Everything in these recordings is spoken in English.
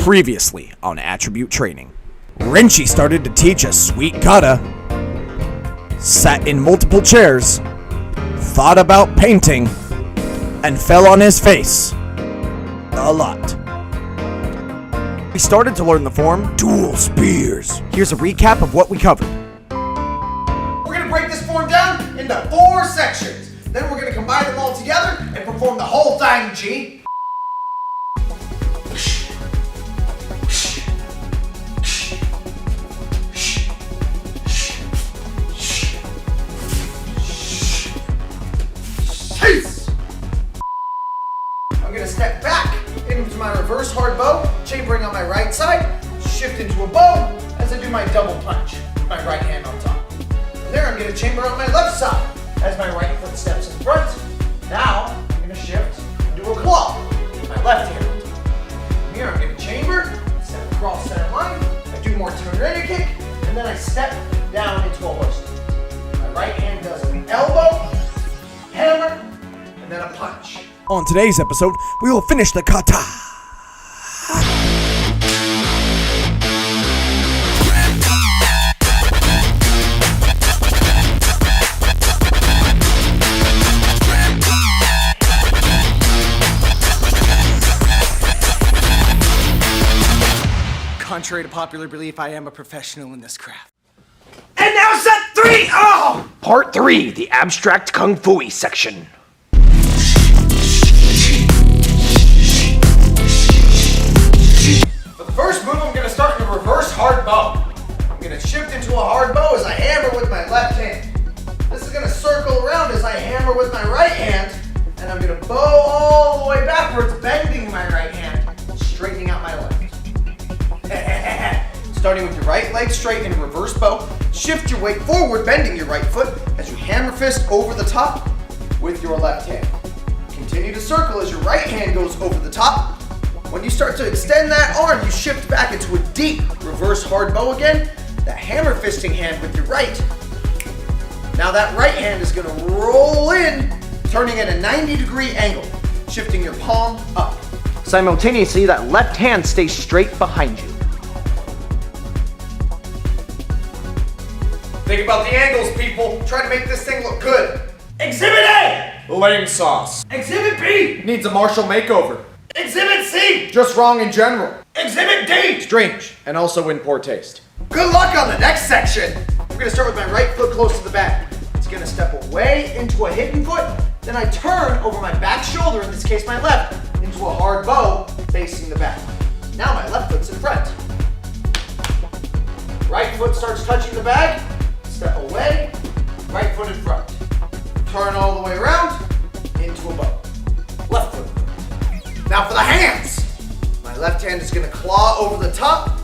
Previously on Attribute Training. Renchi started to teach a sweet kata, sat in multiple chairs, thought about painting, and fell on his face a lot. We started to learn the form dual spears. Here's a recap of what we covered. We're going to break this form down into 4 sections. Then we're going to combine them all together and perform the whole thing, G. I'm going to step back into my reverse hard bow, chambering on my right side, shift into a bow as I do my double punch with my right hand on top. From there I'm going to chamber on my left side as my right foot steps in front. Now I'm going to shift and do a claw with my left hand on top. From here I'm going to chamber, step across center line, I do more tornado kick, and then I step down into a horse kick. My right hand does an elbow, hammer, and then a punch. On today's episode, we will finish the kata. Contrary to popular belief, I am a professional in this craft. And now set 3! Oh! Part 3, the abstract kung fu section. For the first move, I'm going to start in a reverse hard bow. I'm going to shift into a hard bow as I hammer with my left hand. This is going to circle around as I hammer with my right hand, and I'm going to bow all the way backwards, bending my right hand, straightening out my left. Starting with your right leg straight in a reverse bow, shift your weight forward, bending your right foot as you hammer fist over the top with your left hand. Continue to circle as your right hand goes over the top. When you start to extend that arm, you shift back into a deep reverse hard bow again, that hammer fisting hand with your right. Now that right hand is going to roll in, turning at a 90-degree angle, shifting your palm up. Simultaneously, that left hand stays straight behind you. Think about the angles, people. Try to make this thing look good. Exhibit A! Lame sauce. Exhibit B! Needs a Marshall makeover. Exhibit C! Just wrong in general. Exhibit D! Strange, and also in poor taste. Good luck on the next section. I'm gonna start with my right foot close to the back. It's gonna step away into a hidden foot. Then I turn over my back shoulder, in this case my left, into a hard bow facing the back. Now my left foot's in front. Right foot starts touching the bag. Step away, right foot in front. Turn all the way around, into a bow. Left foot. Now for the hands. My left hand is going to claw over the top,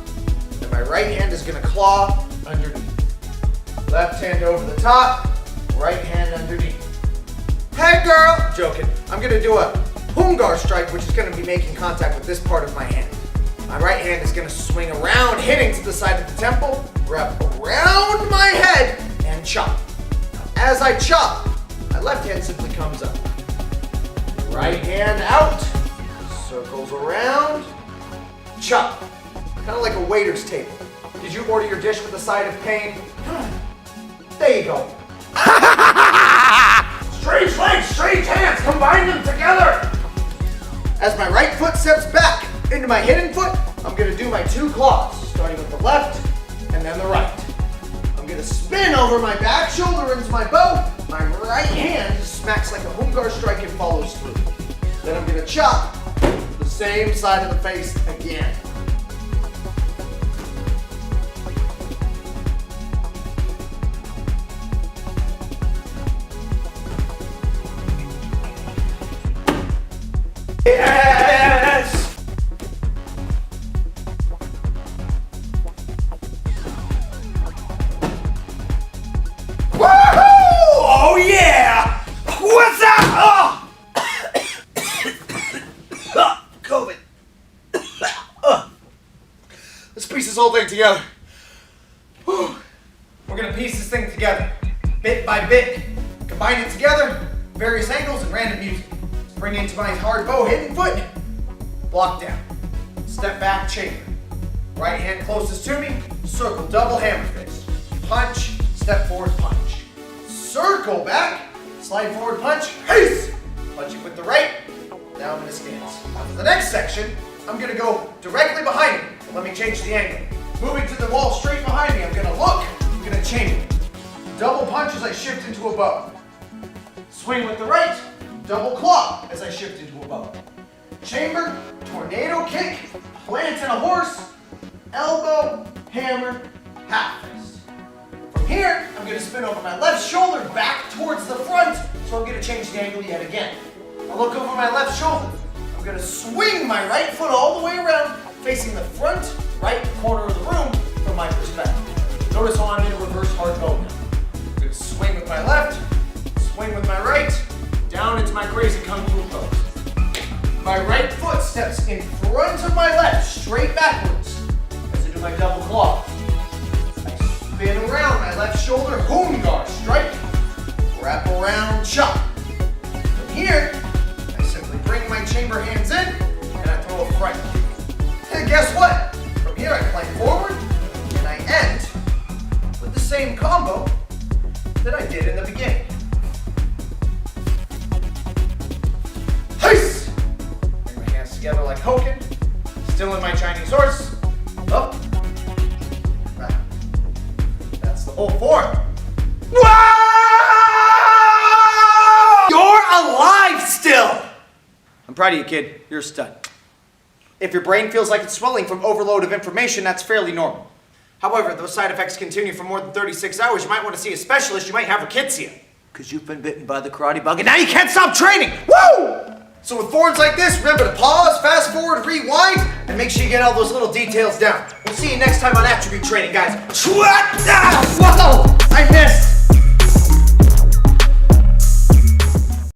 and my right hand is going to claw underneath. Left hand over the top, right hand underneath. Hey girl! Joking. I'm going to do a hungar strike, which is going to be making contact with this part of my hand. My right hand is going to swing around, hitting to the side of the temple, wrap around my head, and chop. Now, as I chop, my left hand simply comes up. Right hand out, circles around, chop. Kind of like a waiter's table. Did you order your dish with a side of pain? There you go. Strange legs, strange hands, combine them together. As my right foot steps back into my hidden foot, I'm going to do my 2 claws, starting with the left and then the right. I'm going to spin over my back shoulder into my bow. My right hand smacks like a hungar strike and follows through. Then I'm going to chop the same side of the face again. Yes! Woohoo! Oh yeah! What's up? Oh! COVID. Let's piece this whole thing together. Whew. We're gonna piece this thing together, bit by bit. Combine it together, various angles and random music. Bring it into my hard bow hidden foot. Block down. step back, chamber. Right hand closest to me, circle, double hammer fist. Punch, step forward, punch. Circle back, slide forward, punch, peace! Punching with the right, now I'm in a stance. Now for the next section, I'm gonna go directly behind me. Let me change the angle. Moving to the wall straight behind me, I'm gonna look, I'm gonna chamber. Double punch as I shift into a bow. Swing with the right, double claw as I shift into a bow. Chamber, tornado kick, plant in a horse, elbow, hammer, half fist. From here, I'm gonna spin over my left shoulder back towards the front, so I'm gonna change the angle yet again. I'll look over my left shoulder. I'm gonna swing my right foot all the way around, facing the front right corner of the room from my perspective. Notice how I'm in a reverse hard bow now. I'm gonna swing with my left, swing with my right, down into my crazy kung fu pose. My right foot steps in front of my left, straight backwards, as I do my double claw. I spin around my left shoulder, hoongar, strike, wrap around, chop. From here, I simply bring my chamber hands in, and I throw a front kick. And guess what? From here, I plank forward, and I end with the same combo that I did in the beginning. Heist! Bring my hands together like Hoken. Still in my Chinese horse. Up. Back. That's the whole form. You're alive still! I'm proud of you, kid. You're a stud. If your brain feels like it's swelling from overload of information, that's fairly normal. However, if those side effects continue for more than 36 hours, you might want to see a specialist. You might have rickettsia. Because you've been bitten by the karate bug and now you can't stop training! Woo! So with forms like this, remember to pause, fast forward, rewind, and make sure you get all those little details down. We'll see you next time on attribute training, guys. Swat!